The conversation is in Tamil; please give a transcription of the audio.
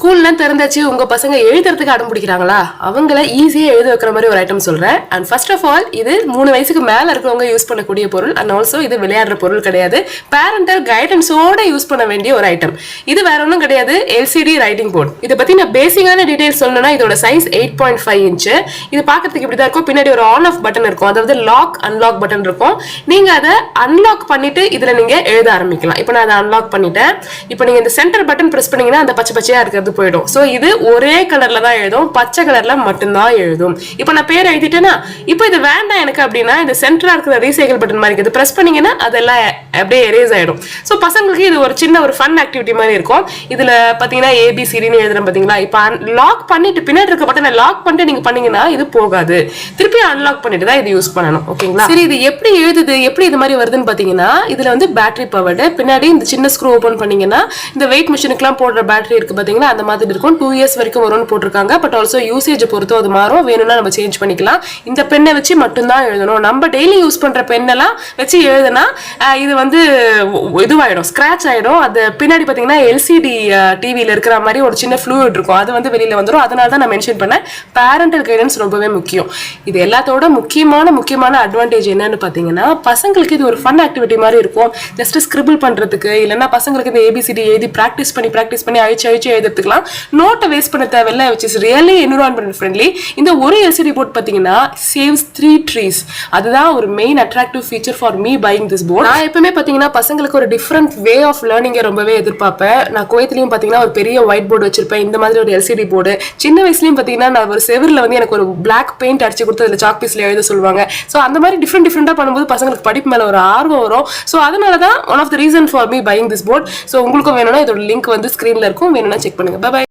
ஸ்கூல்ல திறந்தாச்சு உங்க பசங்க எழுதுறதுக்கு அடம் பிடிக்கிறாங்களா அவங்கள ஈஸியா எழுத வைக்கிற மாதிரி ஒரு ஐட்டம் சொல்றேன். அண்ட் ஃபர்ஸ்ட் ஆஃப் ஆல் இது 3 வயசுக்கு மேல இருக்கிறவங்க யூஸ் பண்ணக்கூடிய பொருள். அண்ட் ஆல்சோ இது விளையாடுற பொருள் கிடையாது, பேரண்டல் கைடன்ஸோட யூஸ் பண்ண வேண்டிய ஒரு ஐட்டம். இது வேற ஒன்றும் கிடையாது, எல்சிடி ரைட்டிங் போர்டு. இதை பத்தி நான் பேசிக்கான டீடைல்ஸ் சொல்லணும்னா இதோட சைஸ் 8.5 இன்ச்சு. இது பாக்கிறதுக்கு இப்படிதான் இருக்கும். பின்னாடி ஒரு ஆன் ஆஃப் பட்டன் இருக்கும், அதாவது லாக் அன்லாக் பட்டன் இருக்கும். நீங்க அதை அன்லாக் பண்ணிட்டு இதுல நீங்க எழுத ஆரம்பிக்கலாம். இப்போ நான் அதை அன்லாக் பண்ணிட்டேன். இப்போ நீங்க இந்த சென்டர் பட்டன் பிரஸ் பண்ணீங்கன்னா அந்த பச்சை பச்சையா இருக்கிறது போயிடும். சோ இது ஒரே கலர்ல தான் எழுதும், பச்சை கலர்ல மட்டும்தான் எழுதும். இப்போ நான் பேர் எழுதிட்டேன்னா இப்போ இது வேண்டாம் எனக்கு அப்படின்னா இந்த சென்டரா இருக்கிற ரீசைக்கிள் பட்டன் மாதிரி இருக்குது, பிரஸ் பண்ணீங்கன்னா அதெல்லாம் அப்படியே எரேஸ் ஆயிடும். ஸோ பசங்களுக்கு இது ஒரு சின்ன ஒரு ஃபன் ஆக்டிவிட்டி மாதிரி இருக்கும். இதுல பாத்தீங்கன்னா ஏபிசிடின்னு எழுதுறேன் பாத்தீங்களா. இப்போ லாக் பண்ணிட்டு பின்னாடி இருக்க பட்டனை லாக் பண்ணிட்டு நீங்க பண்ணீங்கன்னா இது போகாது, திருப்பி அன்லாக் பண்ணிட்டு தான் இது யூஸ் பண்ணணும். ஓகேங்களா? சரி, இது எப்படி எழுதுது, எப்படி இது மாதிரி வருதுன்னு பாத்தீங்கன்னா இதுல வந்து பேட்டரி பவர்டு. பின்னாடி இந்த சின்ன ஸ்க்ரூ ஓபன் பண்ணீங்கன்னா இந்த வெயிட் மிஷினுக்குலாம் போடுற பேட்டரி இருக்கு பாத்தீங்களா, அந்த மாதிரி இருக்கும். 2 இயர்ஸ் வரைக்கும் வரும்னு போட்டிருக்காங்க. பட் ஆல்சோ யூசேஜ் பொறுத்தோ அது மாறும், வேணும்னா நம்ம சேஞ்ச் பண்ணிக்கலாம். இந்த பெண்ணை வச்சு மட்டும்தான் எழுதணும். நம்ம டெய்லி யூஸ் பண்ற பெண்ணெல்லாம் வச்சு எழுதுனா இது வந்து இதுவாயிடும், ஸ்கிராச் ஆயிடும். அது பின்னாடி பாத்தீங்கன்னா எல்சிடி டிவியில இருக்கிற மாதிரி ஒரு சின்ன ஃப்ளூயிட் இருக்கும், அது வந்து வெளியில வந்துடும். அதனால தான் நான் மென்ஷன் பண்ணேன், பேரண்டல் கைடன்ஸ் ரொம்பவே முக்கியம். இது எல்லாத்தோட முக்கியமான அட்வான்டேஜ் என்னன்னு பாத்தீங்கன்னா பசங்களுக்கு இது ஒரு ஃபன் ஆக்டிவிட்டி மாதிரி இருக்கும். ஜஸ்ட் ஸ்கிரிபிள் பண்றதுக்கு, இல்லைன்னா பசங்களுக்கு இந்த ஏபிசிடி எழுதி பிராக்டிஸ் பண்ணி அழிச்சு எழுதுறதுக்குலாம் நோட்டை வேஸ்ட் பண்ண தேவையில்லை, which is really environment friendly. இந்த ஒரு எல்சிடி போர்ட் பாத்தீங்கன்னா saves 3 trees. அதுதான் ஒரு main attractive feature for me buying this board. நான் எப்பவுமே பாத்தீங்கன்னா பசங்களுக்கு ஒரு டிஃப்ரெண்ட் வே ஆஃப் லேர்னிங் ரொம்பவே எதிர்பார்ப்பேன். நான் குவைத்திலையும் பாத்தீங்கன்னா ஒரு பெரிய ஒயிட் போர்டு வச்சிருப்பேன், இந்த மாதிரி ஒரு எல்சிடி போர்டு. சின்ன வயசுலயும் பாத்தீங்கன்னா நான் ஒரு செவரில் வந்து எனக்கு ஒரு பிளாக் பெயிண்ட் அடிச்சு கொடுத்து அதில் சாக் பீஸ்ல எழுத சொல்லுவாங்க. ஸோ அந்த மாதிரி டிஃப்ரெண்டா பண்ணும்போது பசங்களுக்கு படிப்பு மேல ஒரு ஆர்வம் வரும். ஸோ அதனால தான் one of the reason for me buying this board. So உங்களுக்கும் வேணும்னா இதோட லிங்க் வந்து ஸ்கிரீன்ல இருக்கும், வேணும்னா செக் பண்ணுங்க. பை.